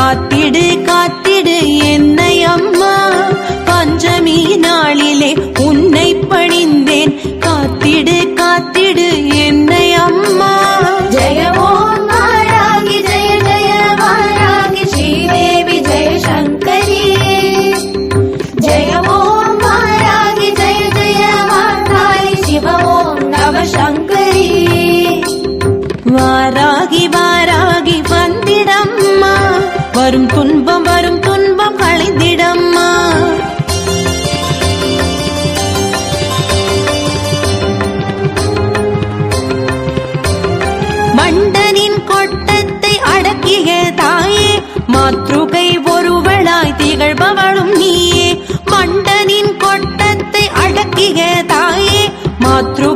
காத்திடு காத்திடு என்னை அம்மா பஞ்சமி நாளிலே உன்னை பணிந்தேன் காத்திடு காத்திடு என்னை அம்மா ஜெய ஓம் வாராகி ஜெய ஜெய வாராகி ஸ்ரீதேவி ஜெய சங்கரி ஜெய ஓம் வாராகி ஜெய ஜெய வாராகி சிவ ஓம் நம சங்கரி வாராகி வாராகி வந்திடம்மா வரும் துன்பம் களைந்திடம்மா மண்டனின் கொட்டத்தை அடக்கிய தாயே மாத்ருகை ஒருவளாய் திகழ்பவளும் நீயே மண்டனின் கொட்டத்தை அடக்கிய தாயே மாத்ரு